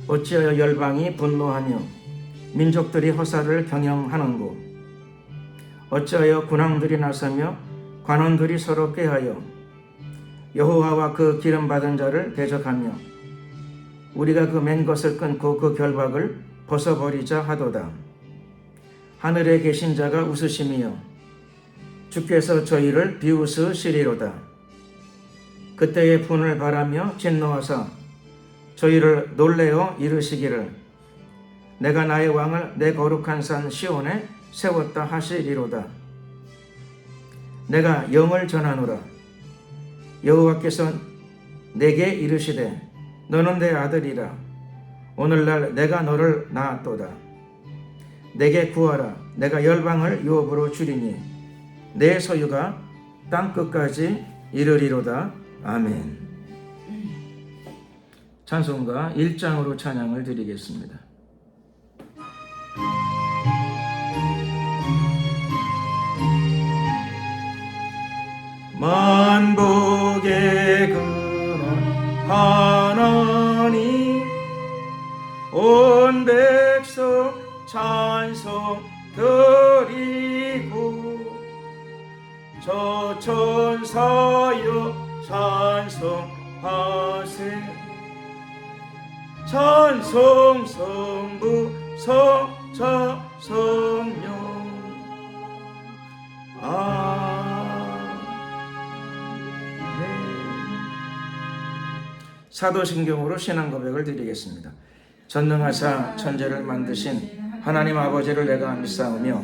어찌하여 열방이 분노하며 민족들이 허사를 경영하는고? 어찌하여 군왕들이 나서며 관원들이 서로 꾀하여 여호와와 그 기름 받은 자를 대적하며 우리가 그 맨 것을 끊고 그 결박을 벗어버리자 하도다. 하늘에 계신 자가 웃으심이여 주께서 저희를 비웃으시리로다. 그때의 분을 바라며 진노하사 저희를 놀래어 이르시기를 내가 나의 왕을 내 거룩한 산 시온에 세웠다 하시리로다. 내가 영을 전하노라. 여호와께서 내게 이르시되 너는 내 아들이라. 오늘날 내가 너를 낳았도다. 내게 구하라. 내가 열방을 유업으로 주리니 내 소유가 땅끝까지 이르리로다. 아멘. 찬송가 1장으로 찬양을 드리겠습니다. 만복의 근원 하나님 온 백성 찬송 드리고 저 천사여 찬송하세 찬송 성부 성자 성령 사도신경으로 신앙 고백을 드리겠습니다. 전능하사 천지를 만드신 하나님 아버지를 내가 믿사오며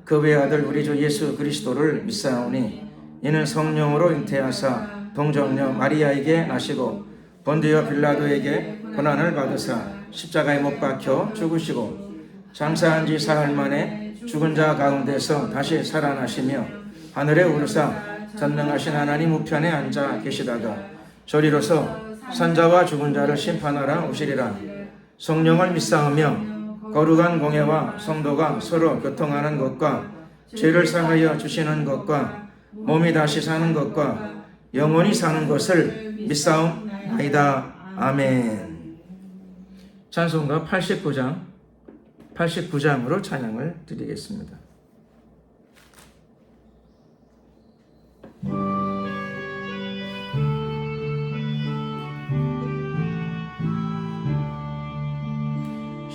그 외아들 우리 주 예수 그리스도를 믿사오니 이는 성령으로 잉태하사 동정녀 마리아에게 나시고 본디오 빌라도에게 고난을 받으사 십자가에 못 박혀 죽으시고 장사한 지 사흘 만에 죽은 자 가운데서 다시 살아나시며 하늘에 오르사 전능하신 하나님 우편에 앉아 계시다가 저리로서 산자와 죽은 자를 심판하러 오시리라. 성령을 믿사오며 거룩한 공예와 성도가 서로 교통하는 것과 죄를 사하여 주시는 것과 몸이 다시 사는 것과 영원히 사는 것을 믿사옵나이다. 아멘. 찬송가 89장으로 찬양을 드리겠습니다.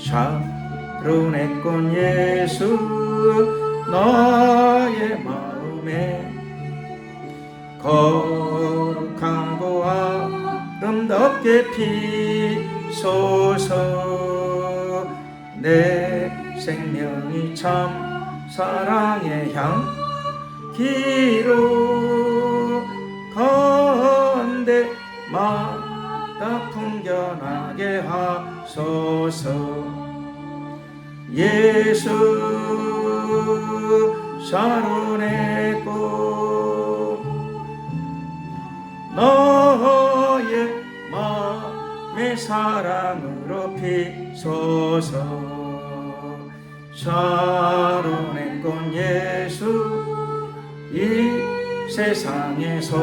샤론의 꽃 예수 나의 마음에 거룩하고 아름답게 피소서 내 생명이 참 사랑의 향기로 건대 마다 풍겨나게 하소서 예수 샤론의 꽃 너의 마음의 사랑으로 피소서 샤론의 꽃 예수 이 세상에서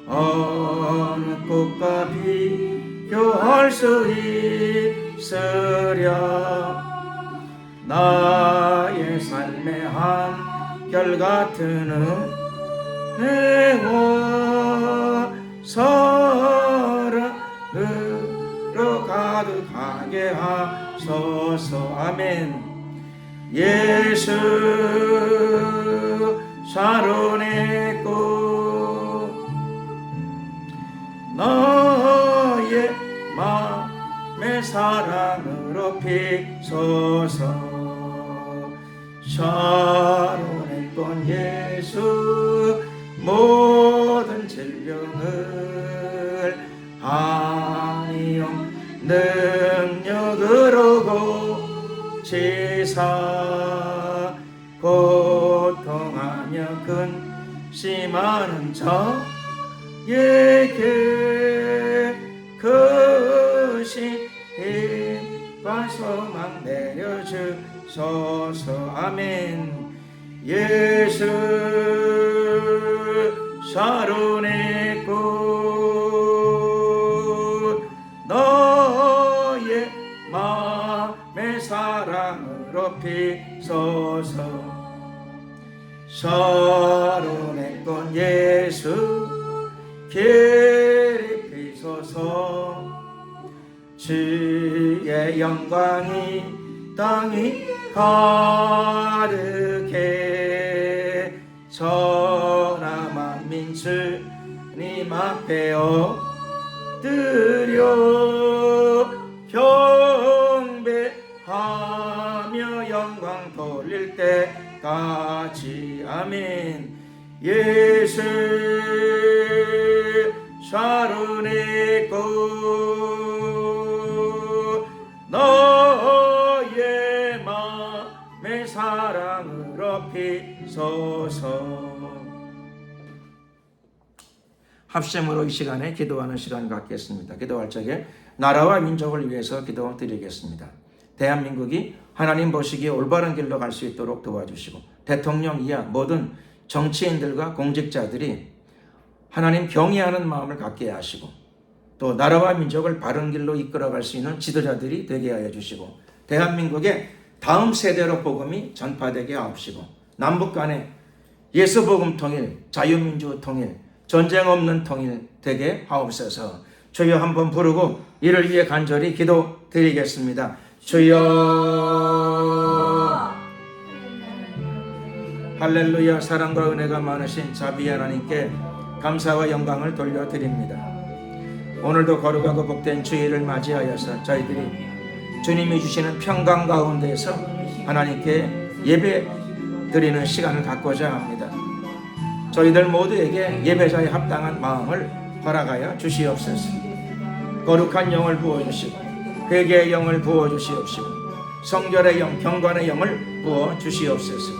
어느 꽃과 비교할 수 있으랴 나의 삶의 한결같은 은혜와 사랑으로 가득하게 하소서 아멘. 예수 샤론의 꽃 너의 마음의 사랑으로 피소서 샤론의 꽃 예수 모든 질병을 한이용 능력으로 고치사 고통하며 근심하는 자에게 그 힘과 소망 내려주소서 아멘. 예수 샤론의 꽃 너 주시옵소서. 샤론의 꽃 예수 기리피소서. 주의 영광이 땅이 가득해 천하만민 주님 앞에 엎드려 경배하며 영광 돌릴 때까지. 아멘. 예수 샤론의 꽃 너의 맘에 사랑으로 피소서. 합심으로 이 시간에 기도하는 시간을 갖겠습니다. 기도할 적에 나라와 민족을 위해서 기도드리겠습니다. 대한민국이 하나님 보시기에 올바른 길로 갈 수 있도록 도와주시고, 대통령 이하 모든 정치인들과 공직자들이 하나님 경외하는 마음을 갖게 하시고, 또 나라와 민족을 바른 길로 이끌어갈 수 있는 지도자들이 되게 하여 주시고, 대한민국의 다음 세대로 복음이 전파되게 하옵시고, 남북 간에 예수 복음 통일, 자유민주 통일, 전쟁 없는 통일 되게 하옵소서. 주여 한번 부르고 이를 위해 간절히 기도드리겠습니다. 주여. 할렐루야. 사랑과 은혜가 많으신 자비 하나님께 감사와 영광을 돌려드립니다. 오늘도 거룩하고 복된 주일을 맞이하여서 저희들이 주님이 주시는 평강 가운데에서 하나님께 예배 드리는 시간을 갖고자 합니다. 저희들 모두에게 예배자의 합당한 마음을 허락하여 주시옵소서. 거룩한 영을 부어주시고, 회개의 영을 부어주시옵시고, 성결의 영, 경건의 영을 부어주시옵소서.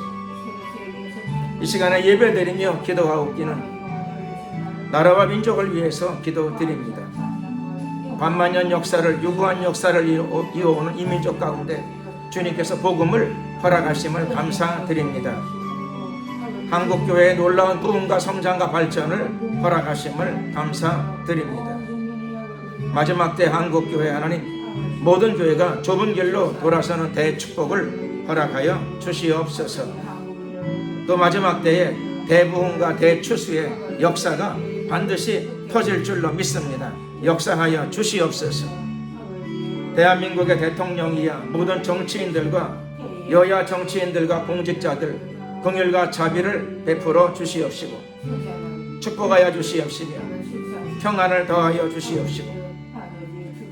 이 시간에 예배드리며 기도하옵기는 나라와 민족을 위해서 기도드립니다. 반만년 역사를, 유구한 역사를 이어오는 이 민족 가운데 주님께서 복음을 허락하심을 감사드립니다. 한국교회의 놀라운 부흥과 성장과 발전을 허락하심을 감사드립니다. 마지막 때 한국교회 하나님 모든 교회가 좁은 길로 돌아서는 대축복을 허락하여 주시옵소서. 또 마지막 때에 대부흥과 대추수의 역사가 반드시 터질 줄로 믿습니다. 역사하여 주시옵소서. 대한민국의 대통령이야 모든 정치인들과 여야 정치인들과 공직자들 긍휼과 자비를 베풀어 주시옵시고, 축복하여 주시옵시며 평안을 더하여 주시옵시고,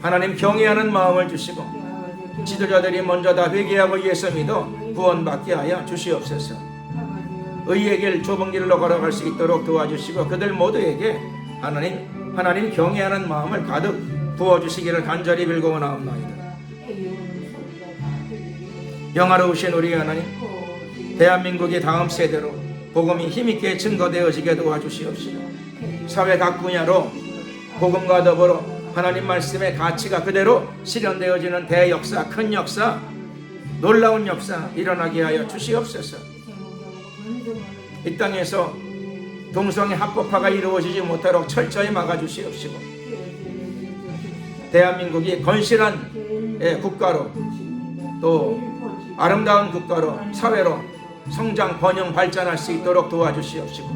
하나님 경외하는 마음을 주시고, 지도자들이 먼저 다 회개하고 예수 믿어 구원받게 하여 주시옵소서. 의의 길, 좁은 길로 걸어갈 수 있도록 도와주시고, 그들 모두에게 하나님 경외하는 마음을 가득 부어주시기를 간절히 빌고나옵나이다. 영화로우신 우리 하나님, 대한민국이 다음 세대로 복음이 힘있게 증거되어지게 도와주시옵시고, 사회 각 분야로 복음과 더불어 하나님 말씀의 가치가 그대로 실현되어지는 대역사, 큰 역사, 놀라운 역사 일어나게 하여 주시옵소서. 이 땅에서 동성애 합법화가 이루어지지 못하도록 철저히 막아주시옵시고, 대한민국이 건실한 국가로, 또 아름다운 국가로, 사회로 성장, 번영, 발전할 수 있도록 도와주시옵시고,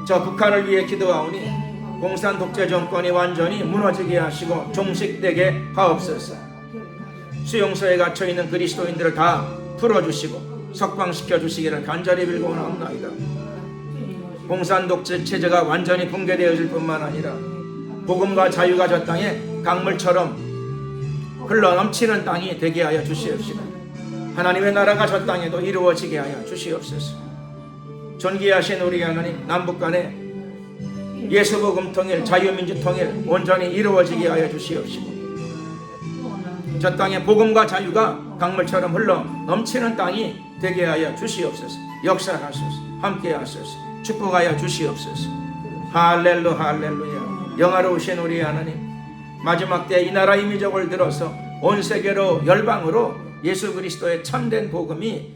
저 북한을 위해 기도하오니 공산 독재 정권이 완전히 무너지게 하시고 종식되게 하옵소서. 수용소에 갇혀있는 그리스도인들을 다 풀어주시고 석방시켜 주시기를 간절히 빌고나옵나이다. 공산 독재 체제가 완전히 붕괴되어질 뿐만 아니라 복음과 자유가 저 땅에 강물처럼 흘러넘치는 땅이 되게 하여 주시옵시고, 하나님의 나라가 저 땅에도 이루어지게 하여 주시옵소서. 존귀하신 우리 하나님, 남북 간에 예수복음 통일, 자유민주 통일 온전히 이루어지게 하여 주시옵시고, 저 땅에 복음과 자유가 강물처럼 흘러 넘치는 땅이 되게 하여 주시옵소서. 역사하소서. 함께 하소서. 축복하여 주시옵소서. 할렐루야. 영화로우신 우리 하나님, 마지막 때 이 나라 이 민족을 들어서 온 세계로 열방으로 예수 그리스도의 참된 복음이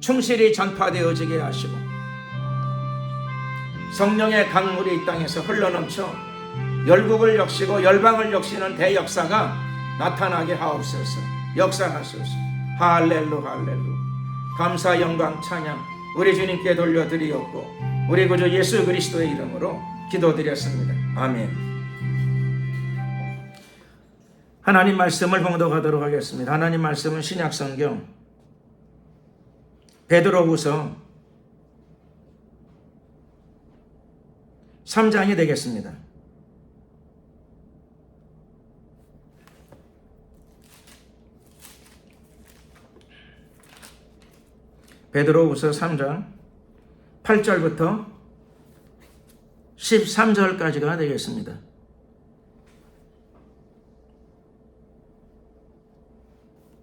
충실히 전파되어지게 하시고, 성령의 강물이 이 땅에서 흘러넘쳐 열국을 역시고 열방을 역시는 대역사가 나타나게 하옵소서. 역사하소서. 할렐루 할렐루. 감사 영광 찬양 우리 주님께 돌려드리었고 우리 구주 예수 그리스도의 이름으로 기도드렸습니다. 아멘. 하나님 말씀을 봉독하도록 하겠습니다. 하나님 말씀은 신약성경 베드로후서 3장이 되겠습니다. 베드로후서 3장 8절부터 13절까지가 되겠습니다.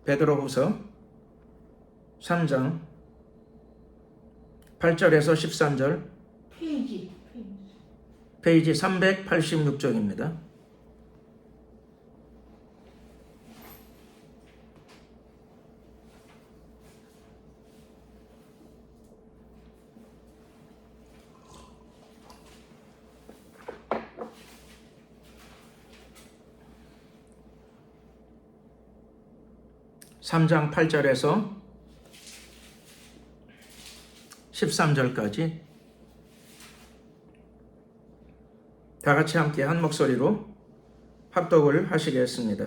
베드로후서 3장 8절에서 13절 페이지 386쪽입니다. 삼 장 8절에서 13절까지 다 같이 함께 한 목소리로 합독을 하시겠습니다.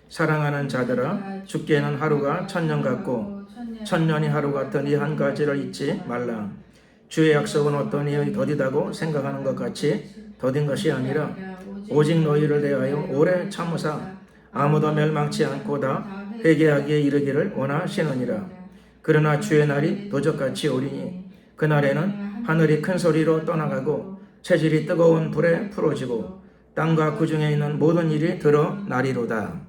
사랑하는 자들아, 죽게는 하루가 천년 같고 천년이 하루 같은 이 한 가지를 잊지 말라. 주의 약속은 어떤 이의 더디다고 생각하는 것 같이 더딘 것이 아니라 오직 너희를 대하여 오래 참으사 아무도 멸망치 않고 다 회개하기에 이르기를 원하시느니라. 그러나 주의 날이 도적같이 오리니 그날에는 하늘이 큰 소리로 떠나가고 체질이 뜨거운 불에 풀어지고 땅과 그 중에 있는 모든 일이 드러나리로다.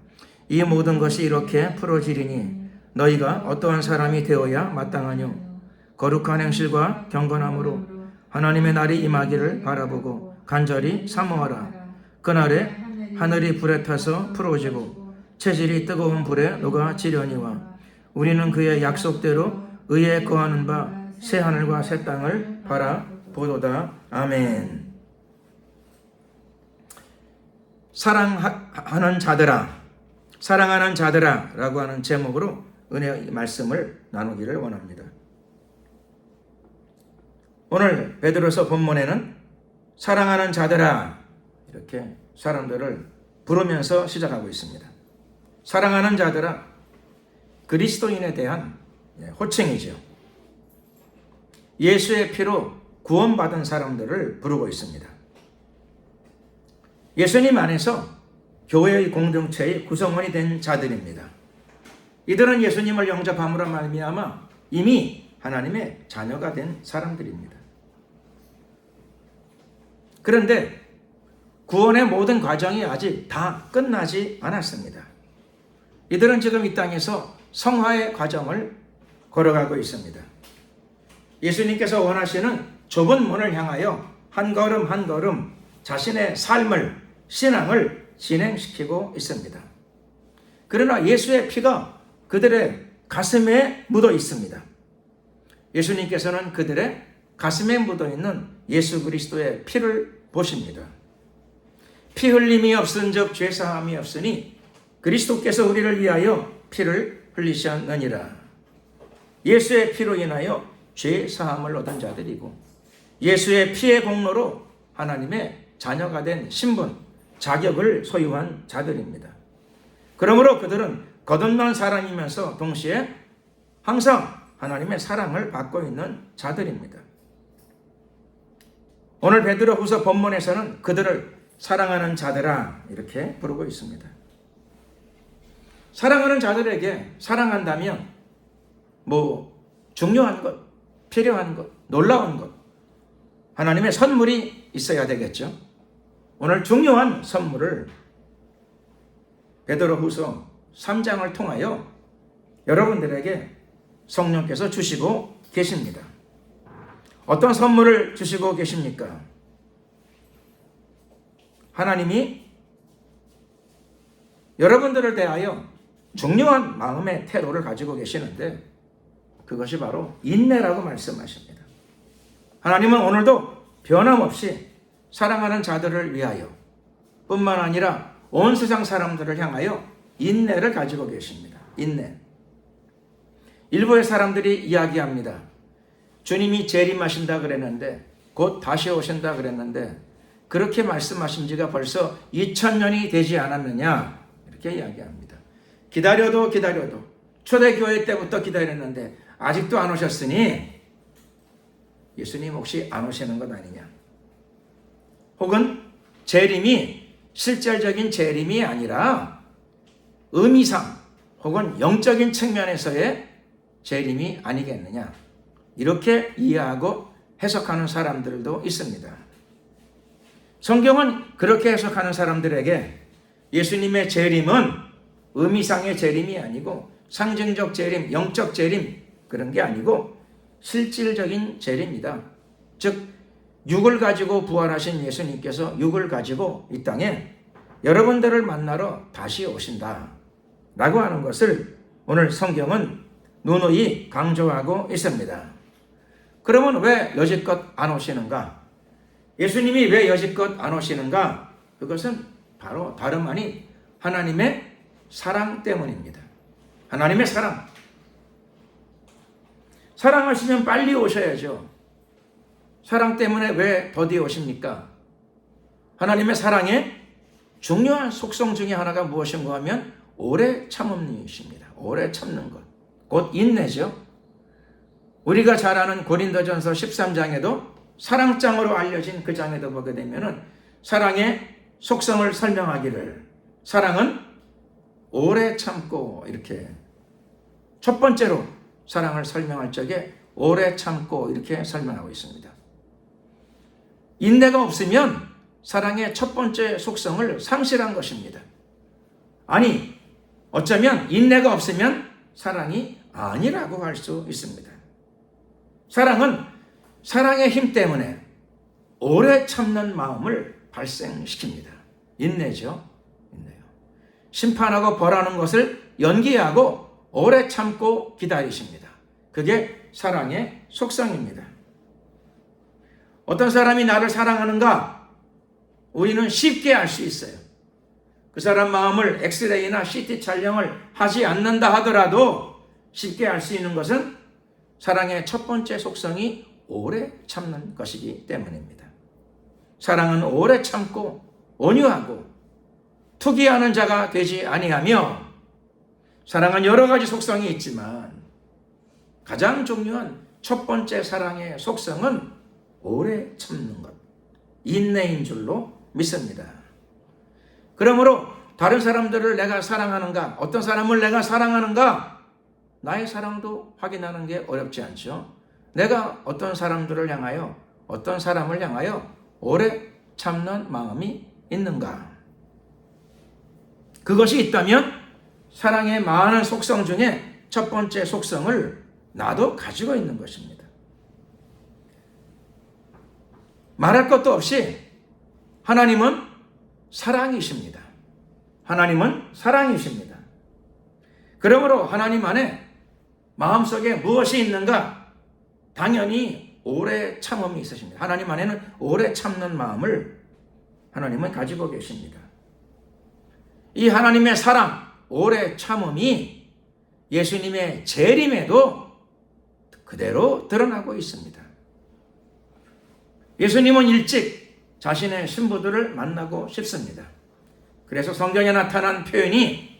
이 모든 것이 이렇게 풀어지리니 너희가 어떠한 사람이 되어야 마땅하뇨. 거룩한 행실과 경건함으로 하나님의 날이 임하기를 바라보고 간절히 사모하라. 그날에 하늘이 불에 타서 풀어지고 체질이 뜨거운 불에 녹아지려니와 우리는 그의 약속대로 의에 거하는 바 새 하늘과 새 땅을 바라보도다. 아멘. 사랑하는 자들아 라고 하는 제목으로 은혜의 말씀을 나누기를 원합니다. 오늘 베드로서 본문에는 사랑하는 자들아 이렇게 사람들을 부르면서 시작하고 있습니다. 사랑하는 자들아, 그리스도인에 대한 호칭이죠. 예수의 피로 구원받은 사람들을 부르고 있습니다. 예수님 안에서 교회의 공동체의 구성원이 된 자들입니다. 이들은 예수님을 영접함으로 말미암아 이미 하나님의 자녀가 된 사람들입니다. 그런데 구원의 모든 과정이 아직 다 끝나지 않았습니다. 이들은 지금 이 땅에서 성화의 과정을 걸어가고 있습니다. 예수님께서 원하시는 좁은 문을 향하여 한 걸음 한 걸음 자신의 삶을, 신앙을 진행시키고 있습니다. 그러나 예수의 피가 그들의 가슴에 묻어 있습니다. 예수님께서는 그들의 가슴에 묻어 있는 예수 그리스도의 피를 보십니다. 피 흘림이 없은즉 죄 사함이 없으니 그리스도께서 우리를 위하여 피를 흘리셨느니라. 예수의 피로 인하여 죄 사함을 얻은 자들이고 예수의 피의 공로로 하나님의 자녀가 된 신분, 자격을 소유한 자들입니다. 그러므로 그들은 거듭난 사람이면서 동시에 항상 하나님의 사랑을 받고 있는 자들입니다. 오늘 베드로후서 본문에서는 그들을 사랑하는 자들아 이렇게 부르고 있습니다. 사랑하는 자들에게 사랑한다면 중요한 것, 필요한 것, 놀라운 것, 하나님의 선물이 있어야 되겠죠. 오늘 중요한 선물을 베드로후서 3장을 통하여 여러분들에게 성령께서 주시고 계십니다. 어떤 선물을 주시고 계십니까? 하나님이 여러분들을 대하여 중요한 마음의 태도를 가지고 계시는데 그것이 바로 인내라고 말씀하십니다. 하나님은 오늘도 변함없이 사랑하는 자들을 위하여 뿐만 아니라 온 세상 사람들을 향하여 인내를 가지고 계십니다. 인내. 일부의 사람들이 이야기합니다. 주님이 재림하신다 그랬는데, 곧 다시 오신다 그랬는데, 그렇게 말씀하신 지가 벌써 2000년이 되지 않았느냐, 이렇게 이야기합니다. 기다려도 초대교회 때부터 기다렸는데 아직도 안 오셨으니 예수님 혹시 안 오시는 것 아니냐? 혹은 재림이 실질적인 재림이 아니라 의미상 혹은 영적인 측면에서의 재림이 아니겠느냐? 이렇게 이해하고 해석하는 사람들도 있습니다. 성경은 그렇게 해석하는 사람들에게 예수님의 재림은 의미상의 재림이 아니고 상징적 재림, 영적 재림 그런 게 아니고 실질적인 재림이다. 즉 육을 가지고 부활하신 예수님께서 육을 가지고 이 땅에 여러분들을 만나러 다시 오신다 라고 하는 것을 오늘 성경은 누누이 강조하고 있습니다. 그러면 왜 여지껏 안 오시는가? 예수님이 왜 여지껏 안 오시는가? 그것은 바로 다름 아닌 하나님의 사랑 때문입니다. 하나님의 사랑. 사랑하시면 빨리 오셔야죠. 사랑 때문에 왜 더디 오십니까? 하나님의 사랑의 중요한 속성 중에 하나가 무엇인가 하면 오래 참음이십니다. 오래 참는 것. 곧 인내죠. 우리가 잘 아는 고린도전서 13장에도 사랑장으로 알려진 그 장에도 보게 되면은 사랑의 속성을 설명하기를 사랑은 오래 참고 이렇게 첫 번째로 사랑을 설명할 적에 오래 참고 이렇게 설명하고 있습니다. 인내가 없으면 사랑의 첫 번째 속성을 상실한 것입니다. 아니, 어쩌면 인내가 없으면 사랑이 아니라고 할 수 있습니다. 사랑은 사랑의 힘 때문에 오래 참는 마음을 발생시킵니다. 인내죠. 인내요. 심판하고 벌하는 것을 연기하고 오래 참고 기다리십니다. 그게 사랑의 속성입니다. 어떤 사람이 나를 사랑하는가? 우리는 쉽게 알 수 있어요. 그 사람 마음을 엑스레이나 CT 촬영을 하지 않는다 하더라도 쉽게 알 수 있는 것은 사랑의 첫 번째 속성이 오래 참는 것이기 때문입니다. 사랑은 오래 참고 온유하고 투기하는 자가 되지 아니하며 사랑은 여러 가지 속성이 있지만 가장 중요한 첫 번째 사랑의 속성은 오래 참는 것, 인내인 줄로 믿습니다. 그러므로 다른 사람들을 내가 사랑하는가, 어떤 사람을 내가 사랑하는가, 나의 사랑도 확인하는 게 어렵지 않죠. 내가 어떤 사람들을 향하여, 어떤 사람을 향하여 오래 참는 마음이 있는가. 그것이 있다면 사랑의 많은 속성 중에 첫 번째 속성을 나도 가지고 있는 것입니다. 말할 것도 없이 하나님은 사랑이십니다. 하나님은 사랑이십니다. 그러므로 하나님 안에 마음속에 무엇이 있는가? 당연히 오래 참음이 있으십니다. 하나님 안에는 오래 참는 마음을 하나님은 가지고 계십니다. 이 하나님의 사랑, 오래 참음이 예수님의 재림에도 그대로 드러나고 있습니다. 예수님은 일찍 자신의 신부들을 만나고 싶습니다. 그래서 성경에 나타난 표현이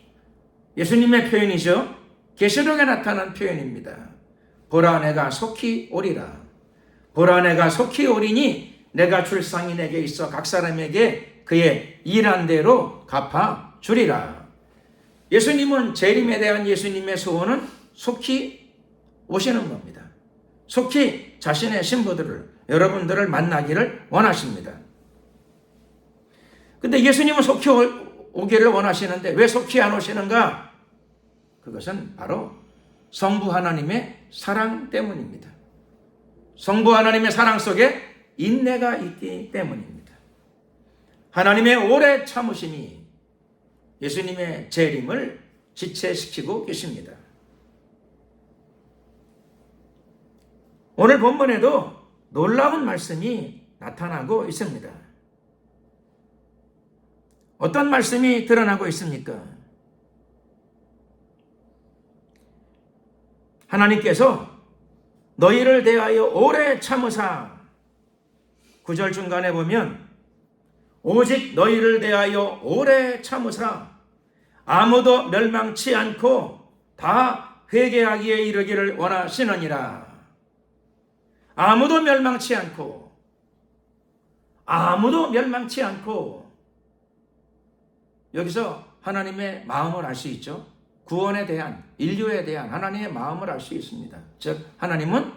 예수님의 표현이죠. 계시록에 나타난 표현입니다. 보라 내가 속히 오리라. 보라 내가 속히 오리니 내가 줄 상이 내게 있어 각 사람에게 그의 일한 대로 갚아 주리라. 예수님은 재림에 대한 예수님의 소원은 속히 오시는 겁니다. 속히 자신의 신부들을, 여러분들을 만나기를 원하십니다. 근데 예수님은 속히 오기를 원하시는데 왜 속히 안 오시는가? 그것은 바로 성부 하나님의 사랑 때문입니다. 성부 하나님의 사랑 속에 인내가 있기 때문입니다. 하나님의 오래 참으심이 예수님의 재림을 지체시키고 계십니다. 오늘 본문에도 놀라운 말씀이 나타나고 있습니다. 어떤 말씀이 드러나고 있습니까? 하나님께서 너희를 대하여 오래 참으사, 9절 중간에 보면 오직 너희를 대하여 오래 참으사 아무도 멸망치 않고 다 회개하기에 이르기를 원하시느니라. 아무도 멸망치 않고, 아무도 멸망치 않고. 여기서 하나님의 마음을 알 수 있죠. 구원에 대한, 인류에 대한 하나님의 마음을 알 수 있습니다. 즉 하나님은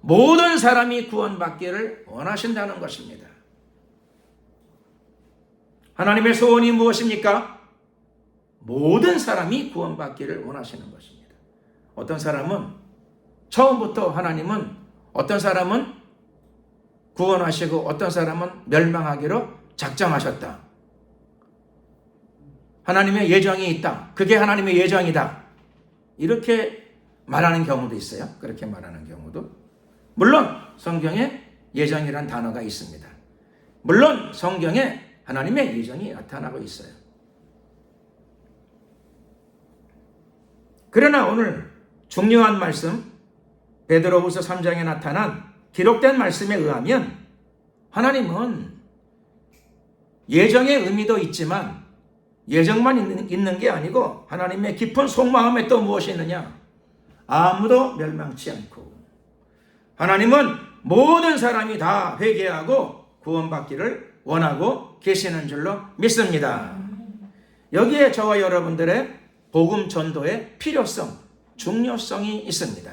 모든 사람이 구원받기를 원하신다는 것입니다. 하나님의 소원이 무엇입니까? 모든 사람이 구원받기를 원하시는 것입니다. 어떤 사람은 처음부터 하나님은 어떤 사람은 구원하시고 어떤 사람은 멸망하기로 작정하셨다. 하나님의 예정이 있다. 그게 하나님의 예정이다. 이렇게 말하는 경우도 있어요. 그렇게 말하는 경우도. 물론 성경에 예정이란 단어가 있습니다. 물론 성경에 하나님의 예정이 나타나고 있어요. 그러나 오늘 중요한 말씀, 베드로후서 3장에 나타난 기록된 말씀에 의하면 하나님은 예정의 의미도 있지만 예정만 있는 게 아니고 하나님의 깊은 속마음에 또 무엇이 있느냐? 아무도 멸망치 않고 하나님은 모든 사람이 다 회개하고 구원받기를 원하고 계시는 줄로 믿습니다. 여기에 저와 여러분들의 복음 전도의 필요성, 중요성이 있습니다.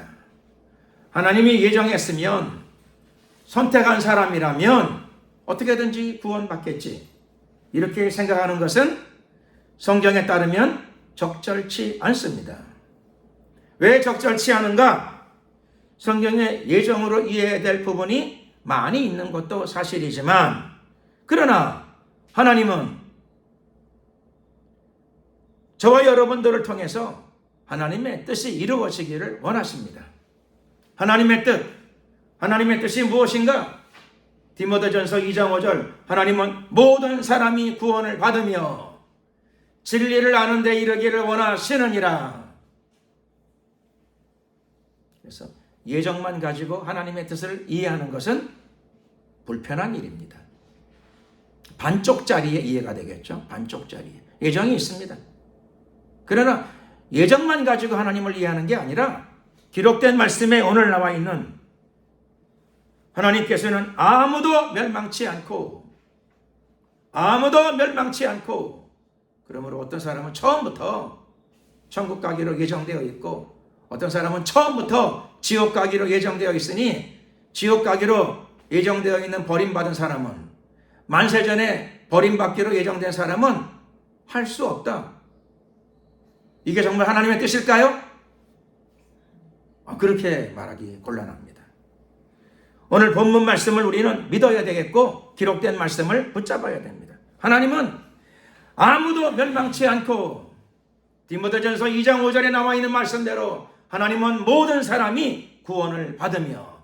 하나님이 예정했으면 선택한 사람이라면 어떻게든지 구원받겠지. 이렇게 생각하는 것은 성경에 따르면 적절치 않습니다. 왜 적절치 않은가? 성경의 예정으로 이해해야 될 부분이 많이 있는 것도 사실이지만 그러나 하나님은 저와 여러분들을 통해서 하나님의 뜻이 이루어지기를 원하십니다. 하나님의 뜻이 무엇인가? 디모데전서 2장 5절 하나님은 모든 사람이 구원을 받으며 진리를 아는 데 이르기를 원하시느니라. 그래서 예정만 가지고 하나님의 뜻을 이해하는 것은 불편한 일입니다. 반쪽짜리에 이해가 되겠죠. 반쪽짜리에. 예정이 있습니다. 그러나 예정만 가지고 하나님을 이해하는 게 아니라 기록된 말씀에 오늘 나와 있는 하나님께서는 아무도 멸망치 않고 그러므로 어떤 사람은 처음부터 천국 가기로 예정되어 있고 어떤 사람은 처음부터 지옥 가기로 예정되어 있으니 지옥 가기로 예정되어 있는 버림받은 사람은 만세전에 버림받기로 예정된 사람은 할 수 없다. 이게 정말 하나님의 뜻일까요? 그렇게 말하기 곤란합니다. 오늘 본문 말씀을 우리는 믿어야 되겠고 기록된 말씀을 붙잡아야 됩니다. 하나님은 아무도 멸망치 않고 디모데전서 2장 5절에 나와 있는 말씀대로 하나님은 모든 사람이 구원을 받으며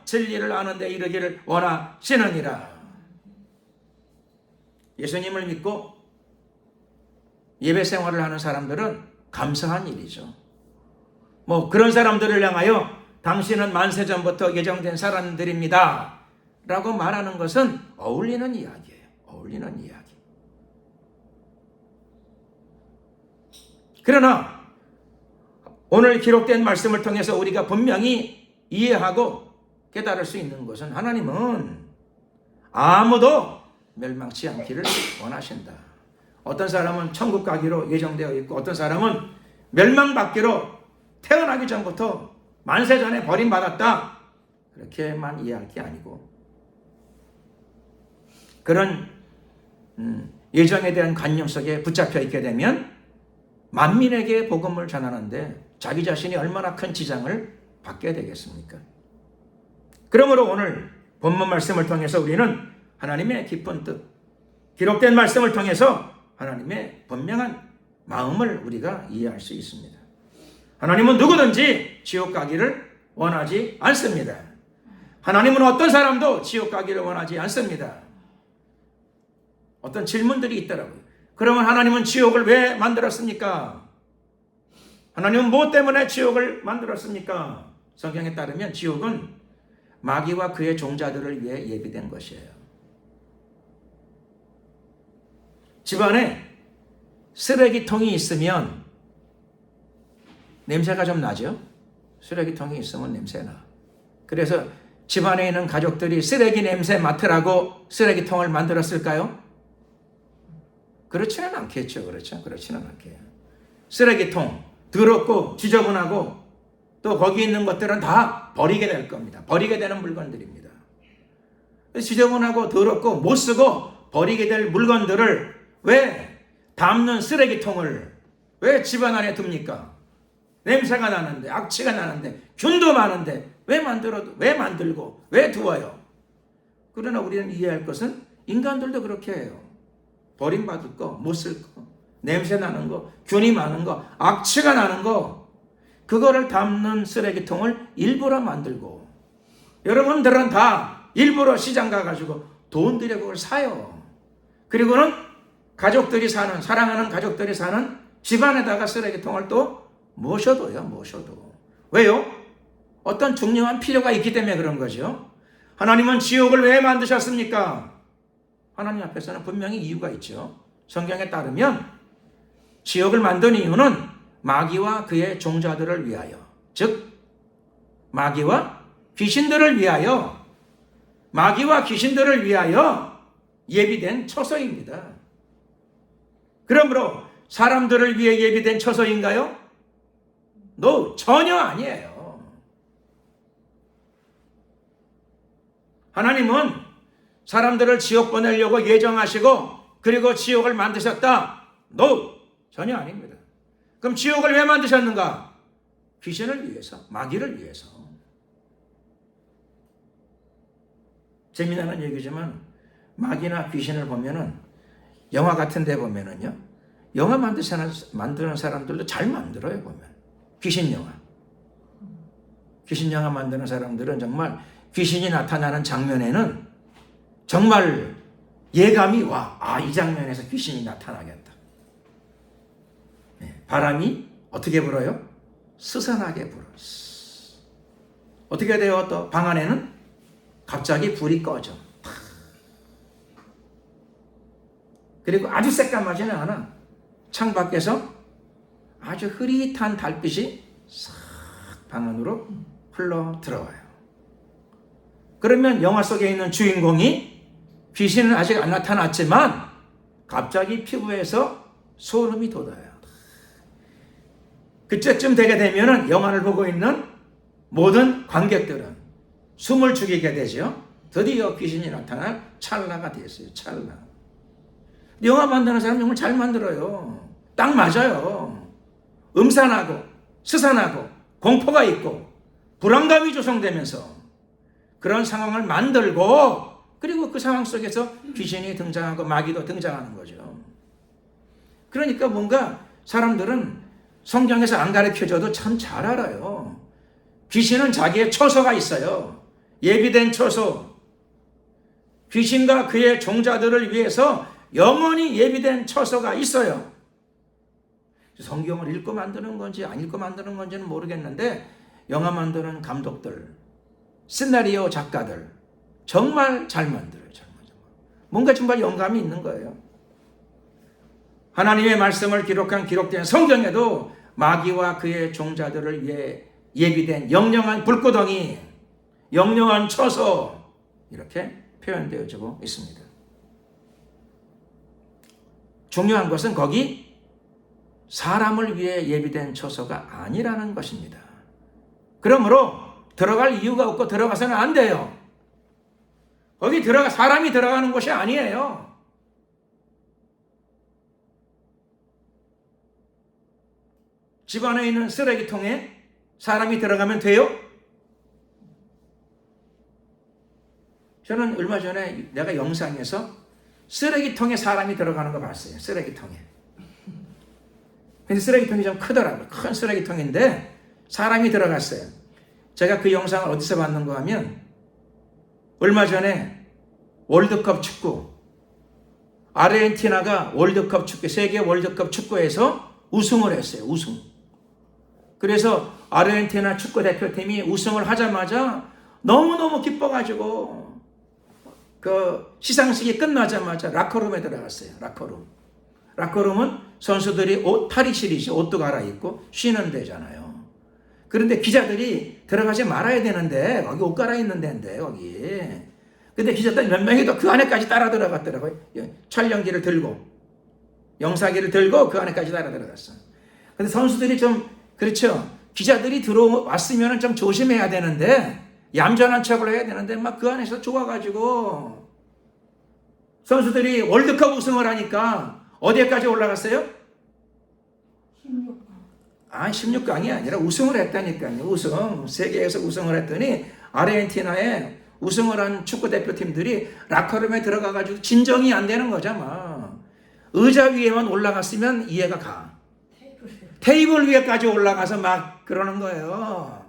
진리를 아는 데 이르기를 원하시느니라. 예수님을 믿고 예배 생활을 하는 사람들은 감사한 일이죠. 그런 사람들을 향하여 당신은 만세전부터 예정된 사람들입니다 라고 말하는 것은 어울리는 이야기예요. 어울리는 이야기. 그러나 오늘 기록된 말씀을 통해서 우리가 분명히 이해하고 깨달을 수 있는 것은 하나님은 아무도 멸망치 않기를 원하신다. 어떤 사람은 천국 가기로 예정되어 있고 어떤 사람은 멸망받기로 태어나기 전부터 만세전에 버림받았다. 그렇게만 이해할 게 아니고 그런 예정에 대한 관념 속에 붙잡혀 있게 되면 만민에게 복음을 전하는데 자기 자신이 얼마나 큰 지장을 받게 되겠습니까? 그러므로 오늘 본문 말씀을 통해서 우리는 하나님의 깊은 뜻, 기록된 말씀을 통해서 하나님의 분명한 마음을 우리가 이해할 수 있습니다. 하나님은 누구든지 지옥 가기를 원하지 않습니다. 하나님은 어떤 사람도 지옥 가기를 원하지 않습니다. 어떤 질문들이 있더라고요. 그러면 하나님은 지옥을 왜 만들었습니까? 하나님은 무엇 때문에 지옥을 만들었습니까? 성경에 따르면 지옥은 마귀와 그의 종자들을 위해 예비된 것이에요. 집안에 쓰레기통이 있으면 냄새가 좀 나죠? 쓰레기통이 있으면 냄새나. 그래서 집안에 있는 가족들이 쓰레기 냄새 맡으라고 쓰레기통을 만들었을까요? 그렇지는 않겠죠. 그렇죠? 그렇지는 않게요. 쓰레기통, 더럽고 지저분하고 또 거기 있는 것들은 다 버리게 될 겁니다. 버리게 되는 물건들입니다. 지저분하고 더럽고 못 쓰고 버리게 될 물건들을 왜 담는 쓰레기통을 왜 집안 안에 둡니까? 냄새가 나는데, 악취가 나는데, 균도 많은데 왜 만들고 왜 두어요? 그러나 우리는 이해할 것은 인간들도 그렇게 해요. 버림받을 거, 못 쓸 거, 냄새 나는 거, 균이 많은 거, 악취가 나는 거, 그거를 담는 쓰레기통을 일부러 만들고, 여러분들은 다 일부러 시장 가가지고 돈 들여 그걸 사요. 그리고는 가족들이 사는, 사랑하는 가족들이 사는 집안에다가 쓰레기통을 또 모셔둬요. 왜요? 어떤 중요한 필요가 있기 때문에 그런 거죠. 하나님은 지옥을 왜 만드셨습니까? 하나님 앞에서는 분명히 이유가 있죠. 성경에 따르면 지옥을 만든 이유는 마귀와 그의 종자들을 위하여, 즉 마귀와 귀신들을 위하여, 마귀와 귀신들을 위하여 예비된 처소입니다. 그러므로 사람들을 위해 예비된 처소인가요? No, 전혀 아니에요. 하나님은 사람들을 지옥 보내려고 예정하시고 그리고 지옥을 만드셨다? No, 전혀 아닙니다. 그럼 지옥을 왜 만드셨는가? 귀신을 위해서, 마귀를 위해서. 재미나는 얘기지만 마귀나 귀신을 보면은 영화 같은 데 보면은요, 영화 만드는 사람들도 잘 만들어요. 보면 귀신 영화 만드는 사람들은 정말 귀신이 나타나는 장면에는 정말 예감이 와. 아, 이 장면에서 귀신이 나타나겠다. 바람이 어떻게 불어요? 스산하게 불어요. 어떻게 돼요? 또 방 안에는 갑자기 불이 꺼져. 그리고 아주 새까맣지는 않아. 창 밖에서 아주 흐릿한 달빛이 싹 방 안으로 흘러 들어와요. 그러면 영화 속에 있는 주인공이 귀신은 아직 안 나타났지만 갑자기 피부에서 소름이 돋아요. 그때쯤 되게 되면은 영화를 보고 있는 모든 관객들은 숨을 죽이게 되죠. 드디어 귀신이 나타날 찰나가 됐어요. 찰나. 영화 만드는 사람 정말 잘 만들어요. 딱 맞아요. 음산하고 스산하고 공포가 있고 불안감이 조성되면서 그런 상황을 만들고, 그리고 그 상황 속에서 귀신이 등장하고 마귀도 등장하는 거죠. 그러니까 뭔가 사람들은 성경에서 안 가르쳐줘도 참 잘 알아요. 귀신은 자기의 처소가 있어요. 예비된 처소. 귀신과 그의 종자들을 위해서 영원히 예비된 처소가 있어요. 성경을 읽고 만드는 건지 안 읽고 만드는 건지는 모르겠는데 영화 만드는 감독들, 시나리오 작가들 정말 잘 만들어요. 뭔가 정말 영감이 있는 거예요. 하나님의 말씀을 기록된 성경에도 마귀와 그의 종자들을 위해 예비된 영영한 불구덩이, 영영한 처소, 이렇게 표현되어지고 있습니다. 중요한 것은 거기 사람을 위해 예비된 처소가 아니라는 것입니다. 그러므로 들어갈 이유가 없고 들어가서는 안 돼요. 거기 사람이 들어가는 곳이 아니에요. 집 안에 있는 쓰레기통에 사람이 들어가면 돼요? 저는 얼마 전에 내가 영상에서 쓰레기통에 사람이 들어가는 거 봤어요. 쓰레기통에. 근데 쓰레기통이 좀 크더라고요. 큰 쓰레기통인데 사람이 들어갔어요. 제가 그 영상을 어디서 봤는가 하면 얼마 전에 월드컵 축구, 아르헨티나가 월드컵 축구, 세계 월드컵 축구에서 우승을 했어요. 우승. 그래서 아르헨티나 축구 대표팀이 우승을 하자마자 너무너무 기뻐가지고 그 시상식이 끝나자마자 라커룸에 들어갔어요. 라커룸은 선수들이 탈의실이죠. 옷도 갈아입고 쉬는 데잖아요. 그런데 기자들이 들어가지 말아야 되는데 거기 옷 갈아입는 데인데 거기. 근데 기자들 몇 명이 더 그 안에까지 따라 들어갔더라고요. 촬영기를 들고 영사기를 들고 그 안에까지 따라 들어갔어. 근데 선수들이 좀 그렇죠. 기자들이 들어왔으면 좀 조심해야 되는데 얌전한 척을 해야 되는데 막 그 안에서 좋아가지고 선수들이 월드컵 우승을 하니까 어디까지 올라갔어요? 16강. 16강이 아니라 우승을 했다니까요. 세계에서 우승을 했더니 아르헨티나에 우승을 한 축구 대표팀들이 라커룸에 들어가가지고 진정이 안 되는 거죠. 막 의자 위에만 올라갔으면 이해가 가. 테이블 위에까지 올라가서 막 그러는 거예요.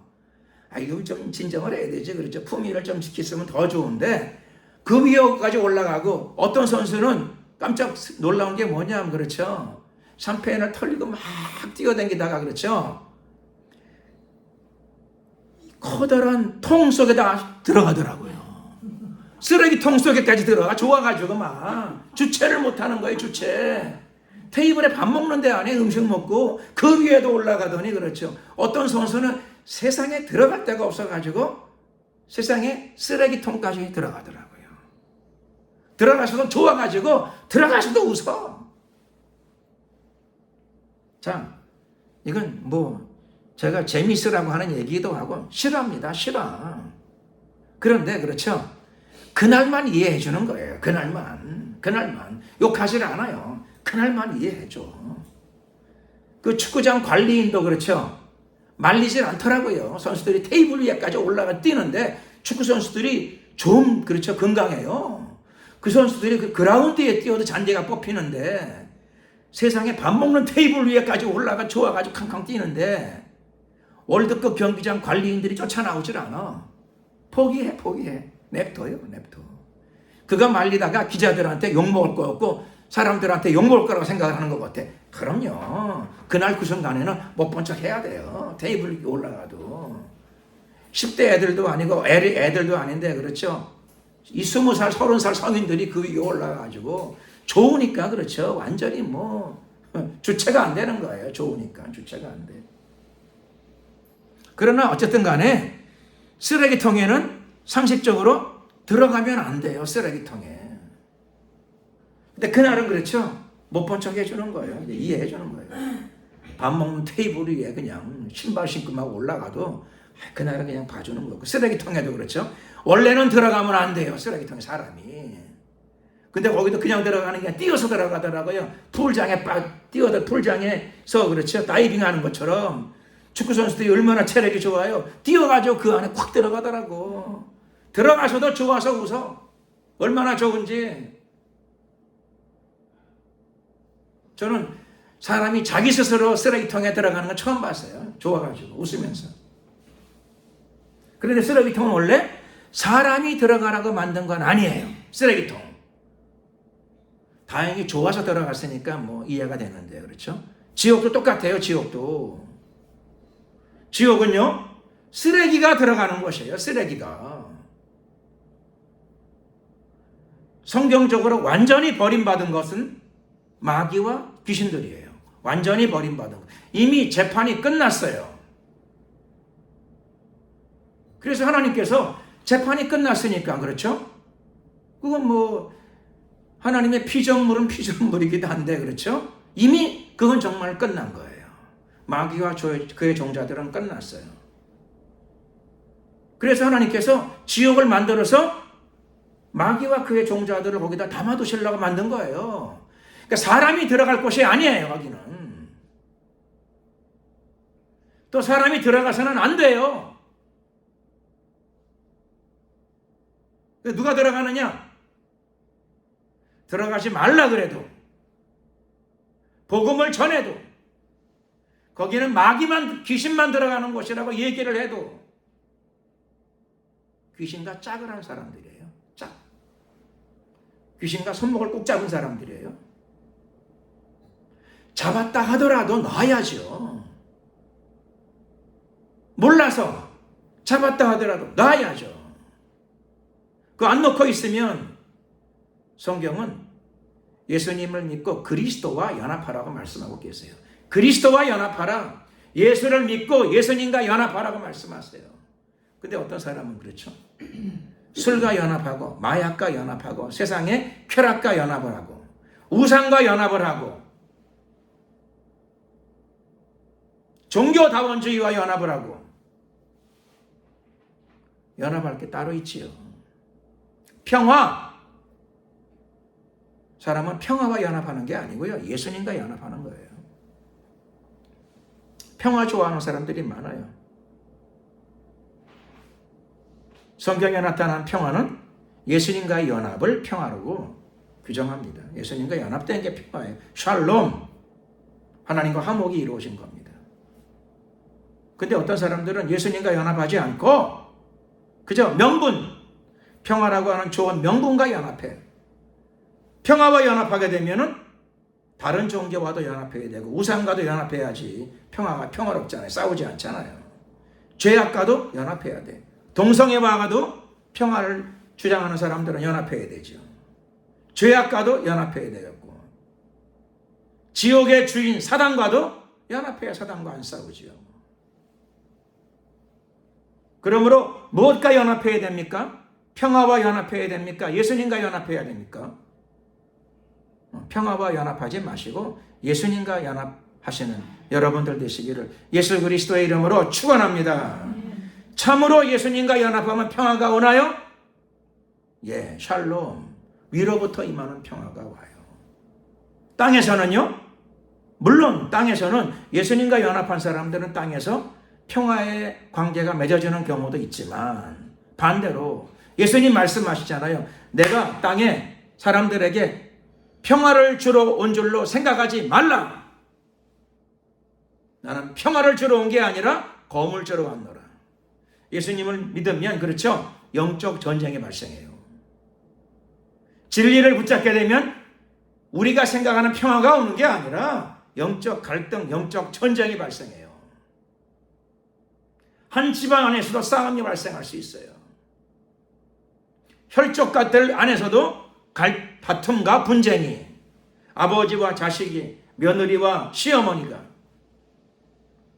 이거 좀 진정을 해야 되지. 그렇죠. 품위를 좀 지켰으면 더 좋은데 그 위에까지 올라가고 어떤 선수는 깜짝 놀라운 게 뭐냐면 그렇죠. 샴페인을 털리고 막 뛰어다니다가 그렇죠. 커다란 통 속에다 들어가더라고요. 쓰레기통 속에까지 들어가 좋아가지고 막 주체를 못하는 거예요. 주체. 테이블에 밥 먹는데 안에 음식 먹고 그 위에도 올라가더니 그렇죠. 어떤 선수는 세상에 들어갈 데가 없어가지고 세상에 쓰레기통까지 들어가더라고요. 들어가서도 좋아가지고 들어가서도 웃어. 자, 이건 뭐 제가 재미있으라고 하는 얘기도 하고 싫어합니다. 싫어. 그런데 그렇죠. 그날만 이해해 주는 거예요. 그날만 욕하지 않아요. 그날만 이해해 줘. 그 축구장 관리인도 그렇죠. 말리질 않더라고요. 선수들이 테이블 위에까지 올라가 뛰는데 축구 선수들이 좀 그렇죠. 건강해요. 그 선수들이 그 그라운드에 뛰어도 잔디가 뽑히는데 세상에 밥 먹는 테이블 위에까지 올라가 좋아가지고 캉캉 뛰는데 월드컵 경기장 관리인들이 쫓아나오질 않아. 포기해. 냅둬요. 그가 말리다가 기자들한테 욕먹을 거였고 사람들한테 욕먹을 거라고 생각하는 것 같아. 그럼요. 그날 그 순간에는 못 본 척 해야 돼요. 테이블 위에 올라가도. 10대 애들도 아니고 애들도 아닌데 그렇죠. 이 20살, 30살 성인들이 그 위에 올라가가지고 좋으니까 그렇죠. 완전히 뭐 주체가 안 되는 거예요. 좋으니까 주체가 안 돼. 그러나 어쨌든 간에 쓰레기통에는 상식적으로 들어가면 안 돼요. 쓰레기통에. 근데 그날은 그렇죠. 못 본 척 해주는 거예요. 이해해 주는 거예요. 밥 먹는 테이블 위에 그냥 신발 신고 막 올라가도 그날은 그냥 봐주는 거고. 쓰레기통에도 그렇죠. 원래는 들어가면 안 돼요. 쓰레기통에 사람이. 근데 거기도 그냥 들어가는 게 뛰어서 들어가더라고요. 풀장에서 그렇죠. 다이빙 하는 것처럼 축구 선수들이 얼마나 체력이 좋아요. 뛰어가지고 그 안에 콱 들어가더라고. 들어가서도 좋아서 웃어. 얼마나 좋은지. 저는 사람이 자기 스스로 쓰레기통에 들어가는 건 처음 봤어요. 좋아가지고 웃으면서. 그런데 쓰레기통은 원래 사람이 들어가라고 만든 건 아니에요. 쓰레기통. 다행히 좋아서 들어갔으니까 뭐 이해가 되는데 그렇죠? 지옥도 똑같아요. 지옥은요 쓰레기가 들어가는 곳이에요. 쓰레기가. 성경적으로 완전히 버림받은 것은 마귀와 귀신들이에요. 완전히 버림받은 것. 이미 재판이 끝났어요. 그래서 하나님께서 재판이 끝났으니까 그렇죠? 그건 뭐 하나님의 피조물은 피조물이기도 한데 그렇죠? 이미 그건 정말 끝난 거예요. 마귀와 그의 종자들은 끝났어요. 그래서 하나님께서 지옥을 만들어서 마귀와 그의 종자들을 거기다 담아두시려고 만든 거예요. 그러니까 사람이 들어갈 곳이 아니에요. 거기는. 또 사람이 들어가서는 안 돼요. 누가 들어가느냐? 들어가지 말라 그래도 복음을 전해도 거기는 마귀만 귀신만 들어가는 곳이라고 얘기를 해도 귀신과 짝을 한 사람들이에요. 짝. 귀신과 손목을 꼭 잡은 사람들이에요. 잡았다 하더라도 놔야죠. 몰라서 잡았다 하더라도 놔야죠. 그거 안 놓고 있으면 성경은 예수님을 믿고 그리스도와 연합하라고 말씀하고 계세요. 그리스도와 연합하라. 예수를 믿고 예수님과 연합하라고 말씀하세요. 근데 어떤 사람은 그렇죠. 술과 연합하고 마약과 연합하고 세상의 쾌락과 연합을 하고 우상과 연합을 하고 종교다원주의와 연합을 하고 연합할 게 따로 있지요. 평화. 사람은 평화와 연합하는 게 아니고요. 예수님과 연합하는 거예요. 평화 좋아하는 사람들이 많아요. 성경에 나타난 평화는 예수님과의 연합을 평화라고 규정합니다. 예수님과 연합된 게 평화예요. 샬롬. 하나님과 화목이 이루어진 겁니다. 근데 어떤 사람들은 예수님과 연합하지 않고 그저 명분, 평화라고 하는 좋은 명분과 연합해. 평화와 연합하게 되면은 다른 종교와도 연합해야 되고 우상과도 연합해야지 평화가 평화롭잖아요. 싸우지 않잖아요. 죄악과도 연합해야 돼. 동성애와도 평화를 주장하는 사람들은 연합해야 되죠. 죄악과도 연합해야 되겠고 지옥의 주인 사단과도 연합해야 사단과 안 싸우지요. 그러므로 무엇과 연합해야 됩니까? 평화와 연합해야 됩니까? 예수님과 연합해야 됩니까? 평화와 연합하지 마시고 예수님과 연합하시는 여러분들 되시기를 예수 그리스도의 이름으로 축원합니다. 참으로 예수님과 연합하면 평화가 오나요? 예, 샬롬. 위로부터 임하는 평화가 와요. 땅에서는요? 물론 땅에서는 예수님과 연합한 사람들은 땅에서 평화의 관계가 맺어지는 경우도 있지만 반대로 예수님 말씀하시잖아요. 내가 땅에 사람들에게 평화를 주러 온 줄로 생각하지 말라. 나는 평화를 주러 온 게 아니라 검을 주러 왔노라. 예수님을 믿으면 그렇죠. 영적 전쟁이 발생해요. 진리를 붙잡게 되면 우리가 생각하는 평화가 오는 게 아니라 영적 갈등, 영적 전쟁이 발생해요. 한 집안 안에서도 싸움이 발생할 수 있어요. 혈족가들 안에서도 다툼과 분쟁이, 아버지와 자식이, 며느리와 시어머니가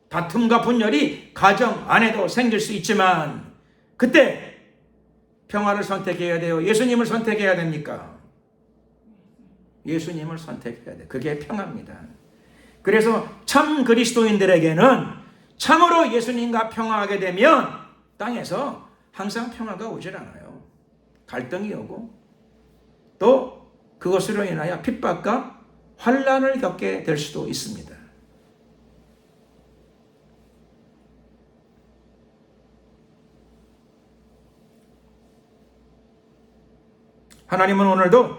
다툼과 분열이 가정 안에도 생길 수 있지만 그때 평화를 선택해야 돼요? 예수님을 선택해야 됩니까? 예수님을 선택해야 돼요. 그게 평화입니다. 그래서 참 그리스도인들에게는 참으로 예수님과 평화하게 되면 땅에서 항상 평화가 오질 않아요. 갈등이 오고 또 그것으로 인하여 핍박과 환난을 겪게 될 수도 있습니다. 하나님은 오늘도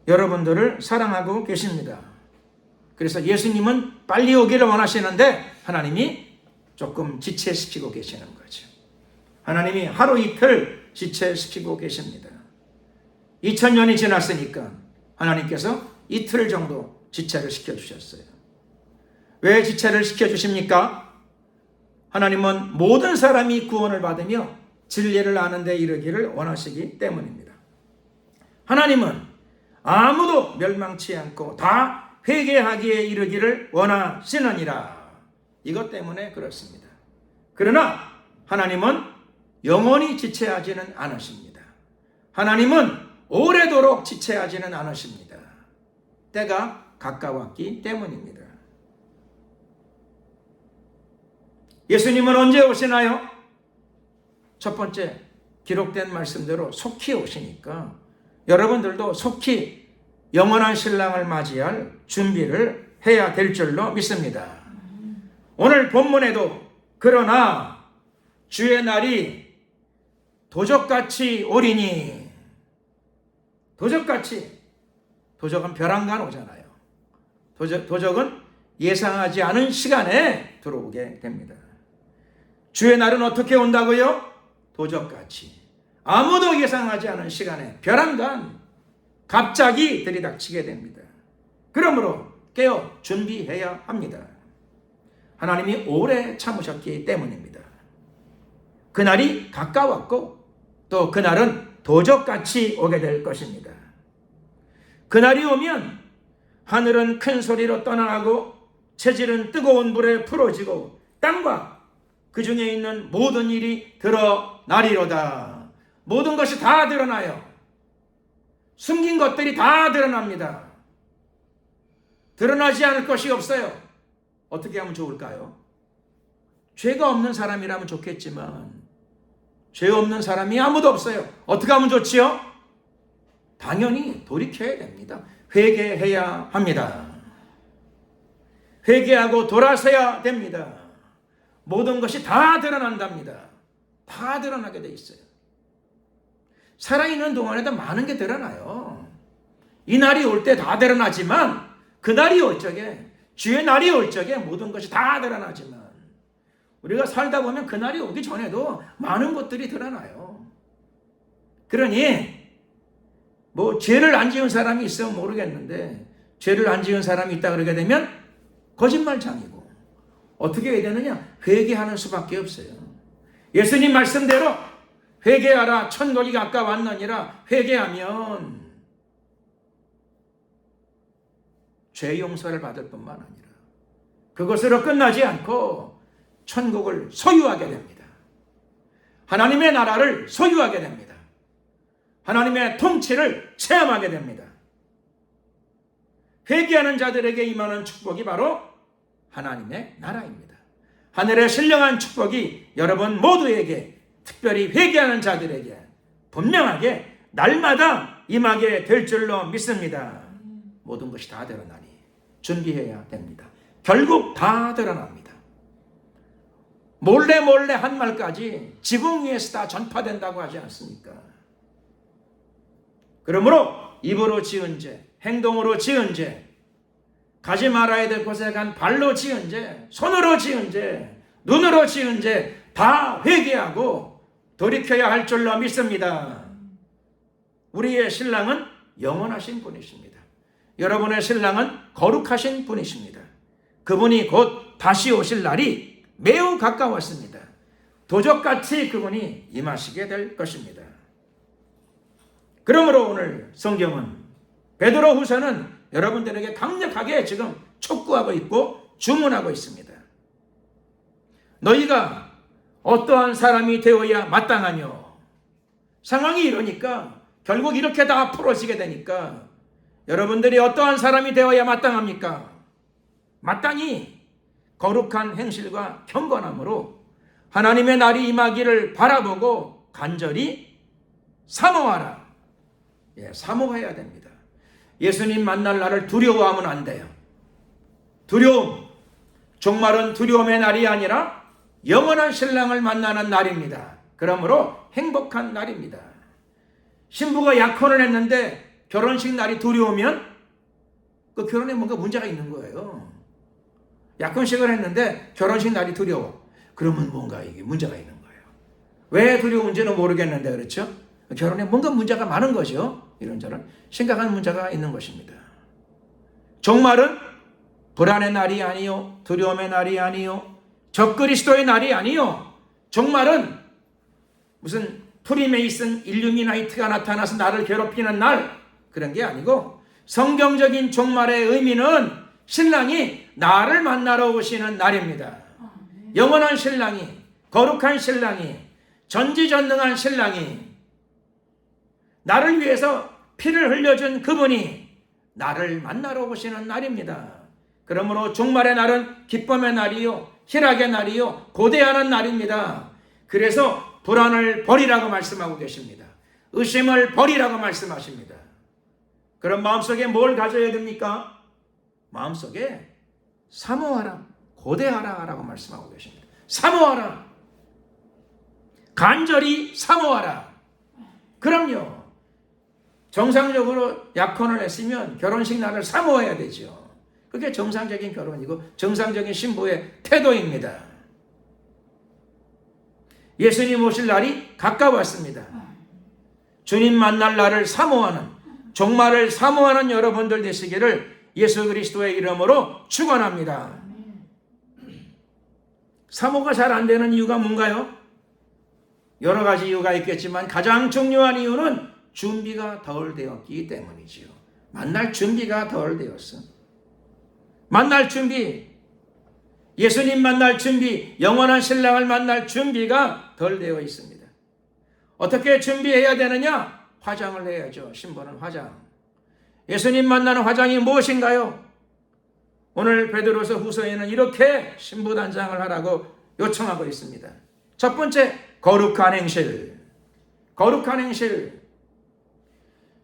여러분들을 사랑하고 계십니다. 그래서 예수님은 빨리 오기를 원하시는데 하나님이 조금 지체시키고 계시는 거죠. 하나님이 하루 이틀 지체시키고 계십니다. 2000년이 지났으니까 하나님께서 이틀 정도 지체를 시켜주셨어요. 왜 지체를 시켜주십니까? 하나님은 모든 사람이 구원을 받으며 진리를 아는 데 이르기를 원하시기 때문입니다. 하나님은 아무도 멸망치 않고 다 회개하기에 이르기를 원하시느니라. 이것 때문에 그렇습니다. 그러나 하나님은 영원히 지체하지는 않으십니다. 하나님은 오래도록 지체하지는 않으십니다. 때가 가까웠기 때문입니다. 예수님은 언제 오시나요? 첫 번째 기록된 말씀대로 속히 오시니까 여러분들도 속히 영원한 신랑을 맞이할 준비를 해야 될 줄로 믿습니다. 오늘 본문에도 그러나 주의 날이 도적같이 오리니, 도적은 벼랑간 오잖아요. 도적은 예상하지 않은 시간에 들어오게 됩니다. 주의 날은 어떻게 온다고요? 도적같이 아무도 예상하지 않은 시간에 벼랑간 갑자기 들이닥치게 됩니다. 그러므로 깨어 준비해야 합니다. 하나님이 오래 참으셨기 때문입니다. 그날이 가까웠고 또 그날은 도적같이 오게 될 것입니다. 그날이 오면 하늘은 큰 소리로 떠나가고 체질은 뜨거운 불에 풀어지고 땅과 그 중에 있는 모든 일이 드러나리로다. 모든 것이 다 드러나요. 숨긴 것들이 다 드러납니다. 드러나지 않을 것이 없어요. 어떻게 하면 좋을까요? 죄가 없는 사람이라면 좋겠지만 죄 없는 사람이 아무도 없어요. 어떻게 하면 좋지요? 당연히 돌이켜야 됩니다. 회개해야 합니다. 회개하고 돌아서야 됩니다. 모든 것이 다 드러난답니다. 다 드러나게 돼 있어요. 살아있는 동안에도 많은 게 드러나요. 이 날이 올 때 다 드러나지만 그 날이 올 적에, 주의 날이 올 적에 모든 것이 다 드러나지만 우리가 살다 보면 그 날이 오기 전에도 많은 것들이 드러나요. 그러니 뭐 죄를 안 지은 사람이 있으면 모르겠는데 죄를 안 지은 사람이 있다 그러게 되면 거짓말장이고 어떻게 해야 되느냐? 회개하는 수밖에 없어요. 예수님 말씀대로 회개하라 천국이 가까웠느니라. 회개하면 죄 용서를 받을 뿐만 아니라 그것으로 끝나지 않고 천국을 소유하게 됩니다. 하나님의 나라를 소유하게 됩니다. 하나님의 통치를 체험하게 됩니다. 회개하는 자들에게 임하는 축복이 바로 하나님의 나라입니다. 하늘의 신령한 축복이 여러분 모두에게, 특별히 회개하는 자들에게 분명하게 날마다 임하게 될 줄로 믿습니다. 모든 것이 다 드러나니 준비해야 됩니다. 결국 다 드러납니다. 몰래 한 말까지 지붕 위에서 다 전파된다고 하지 않습니까? 그러므로 입으로 지은 죄, 행동으로 지은 죄, 가지 말아야 될 곳에 간 발로 지은 죄, 손으로 지은 죄, 눈으로 지은 죄 다 회개하고 돌이켜야 할 줄로 믿습니다. 우리의 신랑은 영원하신 분이십니다. 여러분의 신랑은 거룩하신 분이십니다. 그분이 곧 다시 오실 날이 매우 가까웠습니다. 도적같이 그분이 임하시게 될 것입니다. 그러므로 오늘 성경은 베드로후서는 여러분들에게 강력하게 지금 촉구하고 있고 주문하고 있습니다. 너희가 어떠한 사람이 되어야 마땅하뇨? 상황이 이러니까 결국 이렇게 다 풀어지게 되니까 여러분들이 어떠한 사람이 되어야 마땅합니까? 마땅히 거룩한 행실과 경건함으로 하나님의 날이 임하기를 바라보고 간절히 사모하라. 사모해야 됩니다. 예수님 만날 날을 두려워하면 안 돼요. 두려움, 종말은 두려움의 날이 아니라 영원한 신랑을 만나는 날입니다. 그러므로 행복한 날입니다. 신부가 약혼을 했는데 결혼식 날이 두려우면 그 결혼에 뭔가 문제가 있는 거예요. 약혼식을 했는데 결혼식 날이 두려워. 그러면 뭔가 이게 문제가 있는 거예요. 왜 두려운지는 모르겠는데 그렇죠? 결혼에 뭔가 문제가 많은 거죠. 이런저런 심각한 문제가 있는 것입니다. 종말은 불안의 날이 아니요, 두려움의 날이 아니요, 적그리스도의 날이 아니요. 종말은 무슨 프리메이슨 일루미나이트가 나타나서 나를 괴롭히는 날, 그런 게 아니고 성경적인 종말의 의미는 신랑이 나를 만나러 오시는 날입니다. 영원한 신랑이, 거룩한 신랑이, 전지전능한 신랑이, 나를 위해서 피를 흘려준 그분이 나를 만나러 오시는 날입니다. 그러므로 종말의 날은 기쁨의 날이요, 희락의 날이요, 고대하는 날입니다. 그래서 불안을 버리라고 말씀하고 계십니다. 의심을 버리라고 말씀하십니다. 그럼 마음속에 뭘 가져야 됩니까? 마음속에 사모하라, 고대하라 라고 말씀하고 계십니다. 사모하라. 간절히 사모하라. 그럼요. 정상적으로 약혼을 했으면 결혼식 날을 사모해야 되죠. 그게 정상적인 결혼이고 정상적인 신부의 태도입니다. 예수님 오실 날이 가까웠습니다. 주님 만날 날을 사모하는, 종말을 사모하는 여러분들 되시기를 예수 그리스도의 이름으로 축원합니다. 사모가 잘 안 되는 이유가 뭔가요? 여러 가지 이유가 있겠지만 가장 중요한 이유는 준비가 덜 되었기 때문이지요. 만날 준비가 덜 되었어. 만날 준비, 예수님 만날 준비, 영원한 신랑을 만날 준비가 덜 되어 있습니다. 어떻게 준비해야 되느냐? 화장을 해야죠. 신부는 화장. 예수님 만나는 화장이 무엇인가요? 오늘 베드로서 후서에는 이렇게 신부 단장을 하라고 요청하고 있습니다. 첫 번째, 거룩한 행실. 거룩한 행실.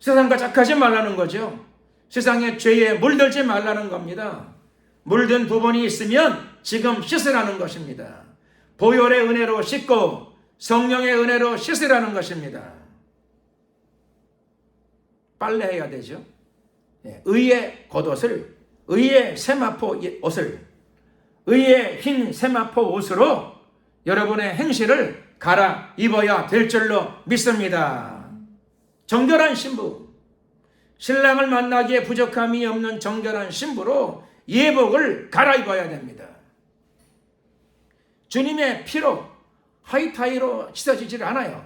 세상과 짝하지 말라는 거죠. 세상의 죄에 물들지 말라는 겁니다. 물든 부분이 있으면 지금 씻으라는 것입니다. 보혈의 은혜로 씻고 성령의 은혜로 씻으라는 것입니다. 빨래해야 되죠. 의의 겉옷을, 의의 세마포 옷을, 의의 흰 세마포 옷으로 여러분의 행실을 갈아 입어야 될 줄로 믿습니다. 정결한 신부, 신랑을 만나기에 부족함이 없는 정결한 신부로 예복을 갈아입어야 됩니다. 주님의 피로 하이타이로 씻어지질 않아요.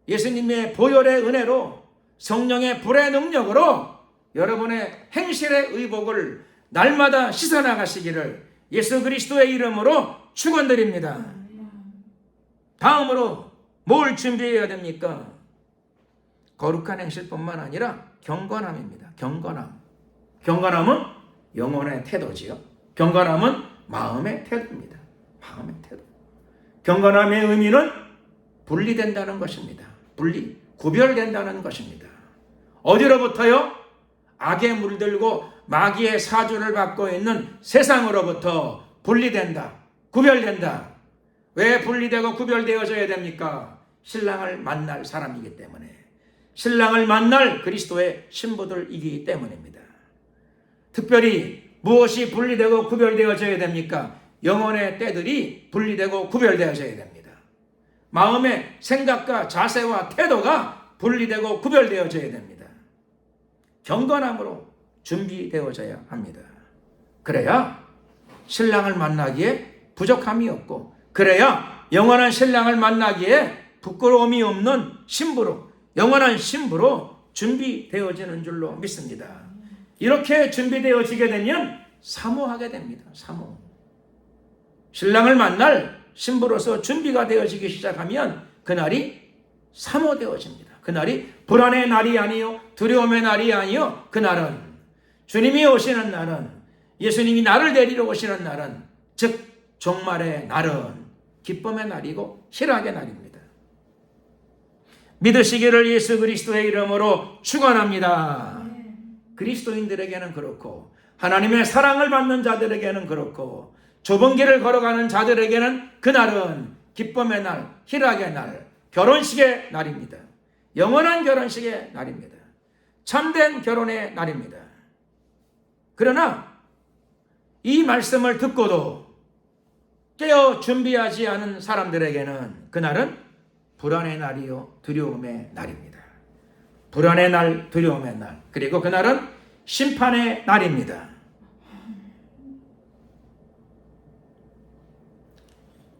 예수님의 보혈의 은혜로 성령의 불의 능력으로 여러분의 행실의 의복을 날마다 씻어나가시기를 예수 그리스도의 이름으로 축원드립니다. 다음으로 뭘 준비해야 됩니까? 거룩한 행실뿐만 아니라 경건함입니다. 경건함. 경건함은 영혼의 태도지요. 경건함은 마음의 태도입니다. 마음의 태도. 경건함의 의미는 분리된다는 것입니다. 구별된다는 것입니다. 어디로부터요? 악에 물들고 마귀의 사주를 받고 있는 세상으로부터 분리된다. 구별된다. 왜 분리되고 구별되어져야 됩니까? 신랑을 만날 사람이기 때문에. 신랑을 만날 그리스도의 신부들이기 때문입니다. 특별히 무엇이 분리되고 구별되어져야 됩니까? 영혼의 때들이 분리되고 구별되어져야 됩니다. 마음의 생각과 자세와 태도가 분리되고 구별되어져야 됩니다. 경건함으로 준비되어져야 합니다. 그래야 신랑을 만나기에 부족함이 없고, 그래야 영원한 신랑을 만나기에 부끄러움이 없는 신부로, 영원한 신부로 준비되어지는 줄로 믿습니다. 이렇게 준비되어지게 되면 사모하게 됩니다. 사모. 신랑을 만날 신부로서 준비가 되어지기 시작하면 그날이 사모되어집니다. 그날이 불안의 날이 아니요 두려움의 날이 아니요, 그날은 주님이 오시는 날은, 예수님이 나를 데리러 오시는 날은, 즉 종말의 날은 기쁨의 날이고 희락의 날입니다. 믿으시기를 예수 그리스도의 이름으로 축원합니다. 그리스도인들에게는 그렇고, 하나님의 사랑을 받는 자들에게는 그렇고, 좁은 길을 걸어가는 자들에게는 그날은 기쁨의 날, 희락의 날, 결혼식의 날입니다. 영원한 결혼식의 날입니다. 참된 결혼의 날입니다. 그러나 이 말씀을 듣고도 깨어 준비하지 않은 사람들에게는 그날은 불안의 날이요 두려움의 날입니다. 불안의 날, 두려움의 날, 그리고 그날은 심판의 날입니다.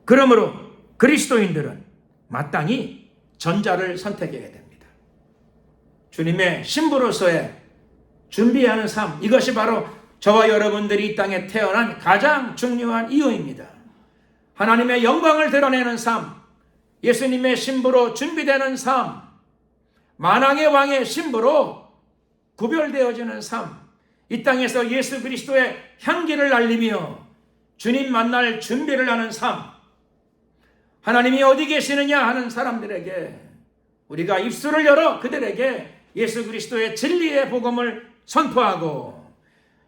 그러므로 그리스도인들은 마땅히 전자를 선택해야 됩니다. 주님의 신부로서의 준비하는 삶, 이것이 바로 저와 여러분들이 이 땅에 태어난 가장 중요한 이유입니다. 하나님의 영광을 드러내는 삶, 예수님의 신부로 준비되는 삶, 만왕의 왕의 신부로 구별되어지는 삶, 이 땅에서 예수 그리스도의 향기를 날리며 주님 만날 준비를 하는 삶, 하나님이 어디 계시느냐 하는 사람들에게 우리가 입술을 열어 그들에게 예수 그리스도의 진리의 복음을 선포하고,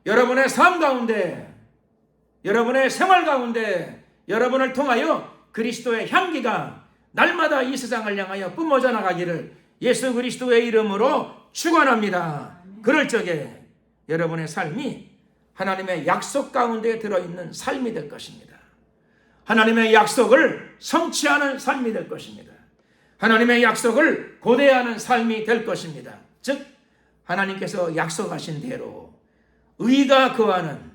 여러분의 삶 가운데, 여러분의 생활 가운데 여러분을 통하여 그리스도의 향기가 날마다 이 세상을 향하여 뿜어져 나가기를 예수 그리스도의 이름으로 축원합니다. 그럴 적에 여러분의 삶이 하나님의 약속 가운데 들어있는 삶이 될 것입니다. 하나님의 약속을 성취하는 삶이 될 것입니다. 하나님의 약속을 고대하는 삶이 될 것입니다. 즉 하나님께서 약속하신 대로 의가 거하는,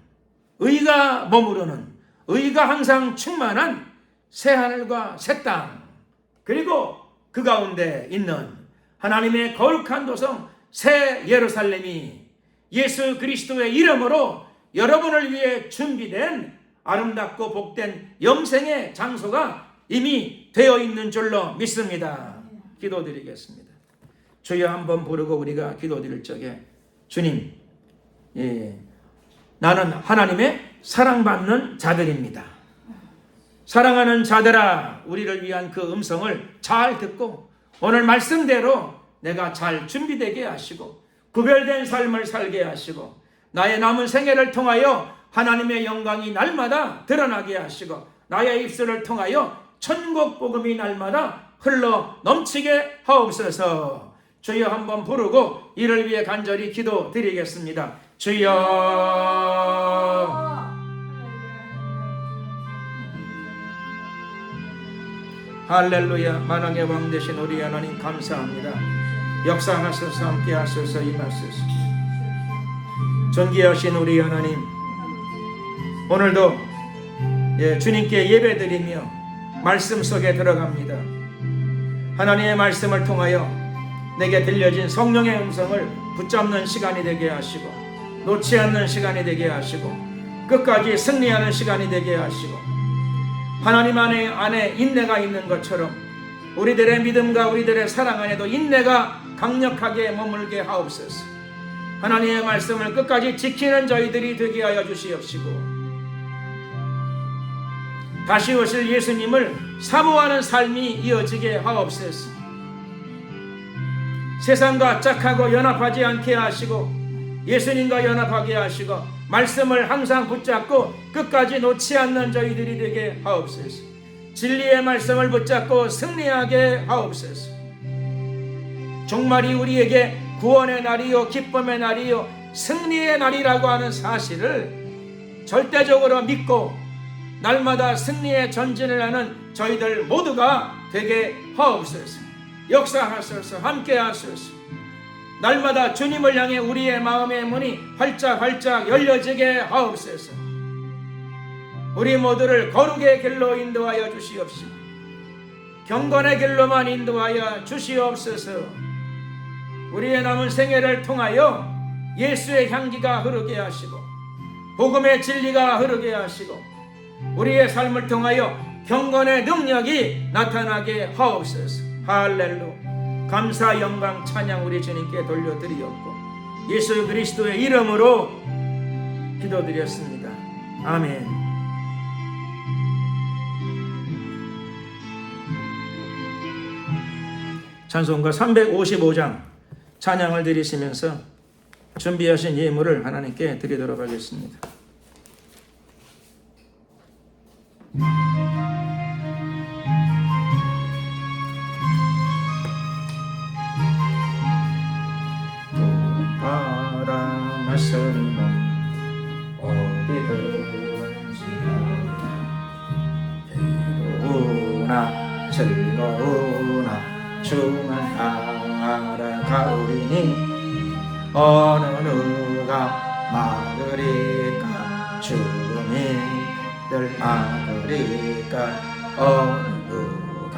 의가 머무르는, 의가 항상 충만한 새하늘과 새 땅, 그리고 그 가운데 있는 하나님의 거룩한 도성 새 예루살렘이 예수 그리스도의 이름으로 여러분을 위해 준비된 아름답고 복된 영생의 장소가 이미 되어 있는 줄로 믿습니다. 기도드리겠습니다. 주여 한번 부르고 우리가 기도드릴 적에 주님, 나는 하나님의 사랑받는 자들입니다. 사랑하는 자들아, 우리를 위한 그 음성을 잘 듣고 오늘 말씀대로 내가 잘 준비되게 하시고 구별된 삶을 살게 하시고 나의 남은 생애를 통하여 하나님의 영광이 날마다 드러나게 하시고 나의 입술을 통하여 천국 복음이 날마다 흘러 넘치게 하옵소서. 주여 한번 부르고 이를 위해 간절히 기도드리겠습니다. 주여, 할렐루야. 만왕의 왕 되신 우리 하나님 감사합니다. 역사하소서, 함께 하소서, 임하소서. 존귀하신 우리 하나님, 오늘도 주님께 예배드리며 말씀 속에 들어갑니다. 하나님의 말씀을 통하여 내게 들려진 성령의 음성을 붙잡는 시간이 되게 하시고 놓지 않는 시간이 되게 하시고 끝까지 승리하는 시간이 되게 하시고 하나님 안에 인내가 있는 것처럼 우리들의 믿음과 우리들의 사랑 안에도 인내가 강력하게 머물게 하옵소서. 하나님의 말씀을 끝까지 지키는 저희들이 되게 하여 주시옵시고 다시 오실 예수님을 사모하는 삶이 이어지게 하옵소서. 세상과 짝하고 연합하지 않게 하시고 예수님과 연합하게 하시고 말씀을 항상 붙잡고 끝까지 놓지 않는 저희들이 되게 하옵소서. 진리의 말씀을 붙잡고 승리하게 하옵소서. 종말이 우리에게 구원의 날이요 기쁨의 날이요 승리의 날이라고 하는 사실을 절대적으로 믿고 날마다 승리의 전진을 하는 저희들 모두가 되게 하옵소서. 역사하소서, 함께 하소서. 날마다 주님을 향해 우리의 마음의 문이 활짝 열려지게 하옵소서. 우리 모두를 거룩의 길로 인도하여 주시옵시고 경건의 길로만 인도하여 주시옵소서. 우리의 남은 생애를 통하여 예수의 향기가 흐르게 하시고 복음의 진리가 흐르게 하시고 우리의 삶을 통하여 경건의 능력이 나타나게 하옵소서. 할렐루야. 감사 영광 찬양 우리 주님께 돌려드리옵고 예수 그리스도의 이름으로 기도드렸습니다. 아멘. 찬송가 355장 찬양을 드리시면서 준비하신 예물을 하나님께 드리도록 하겠습니다. 바람 하스는 어디든지 괴로우나 즐거우나 주만 알아가오리니 어느 누가 막으리까 주민들 막으리까 어느 누가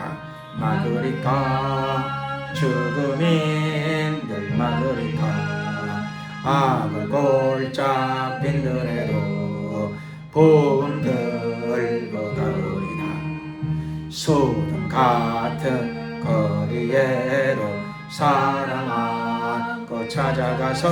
막으리까 죽음인들 막으리까 악을 골짝 빈들에도 복음 들고 가오리다 소돔 같은 거리에도 사랑 안고 찾아가서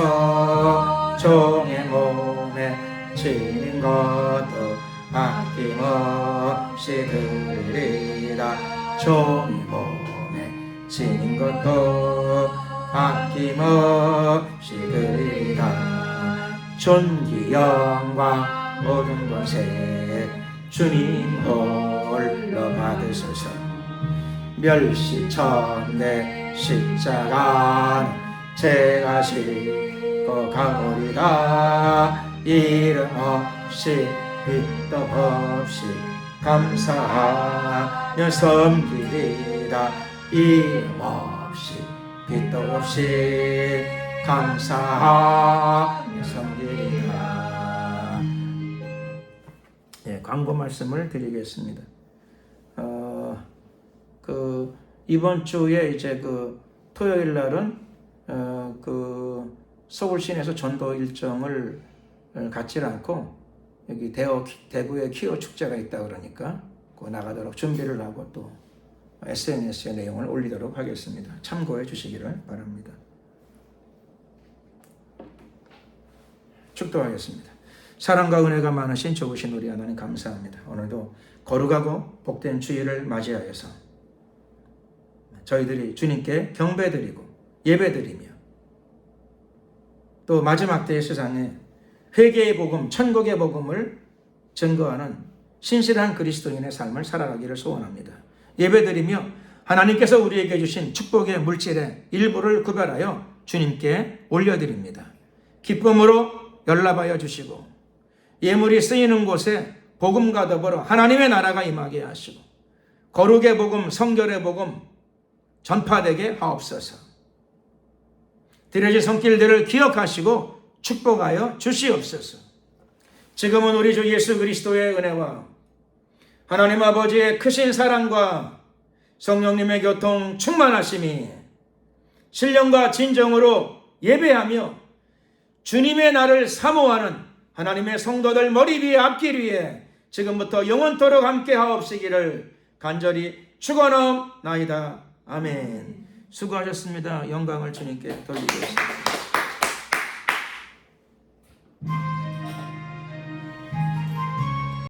종의 몸에 지닌 것도 아낌없이 드리리라 종의 몸에 지닌 것도 아낌없이 드리리라 존귀 영광 모든 것에 주님 홀로 받으소서 멸시천대 십자가는 제가 싣고 가오리다 이름 없이 빛도 없이 감사하며 섬기리다 이름 없이 빛도 없이 감사하며 섬기리다. 광고 말씀을 드리겠습니다. 이번 주에 이제 그 토요일 날은 그 서울 시내에서 전도 일정을 갖지 않고 여기 대구에 키오 축제가 있다 그러니까 그 나가도록 준비를 하고 또 SNS에 내용을 올리도록 하겠습니다. 참고해 주시기를 바랍니다. 축도하겠습니다. 사랑과 은혜가 많으신 좋으신 우리 하나님 감사합니다. 오늘도 거룩하고 복된 주일을 맞이하여서 저희들이 주님께 경배드리고 예배드리며 또 마지막 때의 세상에 회개의 복음, 천국의 복음을 증거하는 신실한 그리스도인의 삶을 살아가기를 소원합니다. 예배드리며 하나님께서 우리에게 주신 축복의 물질의 일부를 구별하여 주님께 올려드립니다. 기쁨으로 연락하여 주시고 예물이 쓰이는 곳에 복음과 더불어 하나님의 나라가 임하게 하시고 거룩의 복음, 성결의 복음 전파되게 하옵소서. 드려진 손길들을 기억하시고 축복하여 주시옵소서. 지금은 우리 주 예수 그리스도의 은혜와 하나님 아버지의 크신 사랑과 성령님의 교통 충만하심이 신령과 진정으로 예배하며 주님의 날을 사모하는 하나님의 성도들 머리 위에 앞길 위에 지금부터 영원토록 함께 하옵시기를 간절히 축원하옵나이다. 아멘. 수고하셨습니다. 영광을 주님께 돌리겠습니다.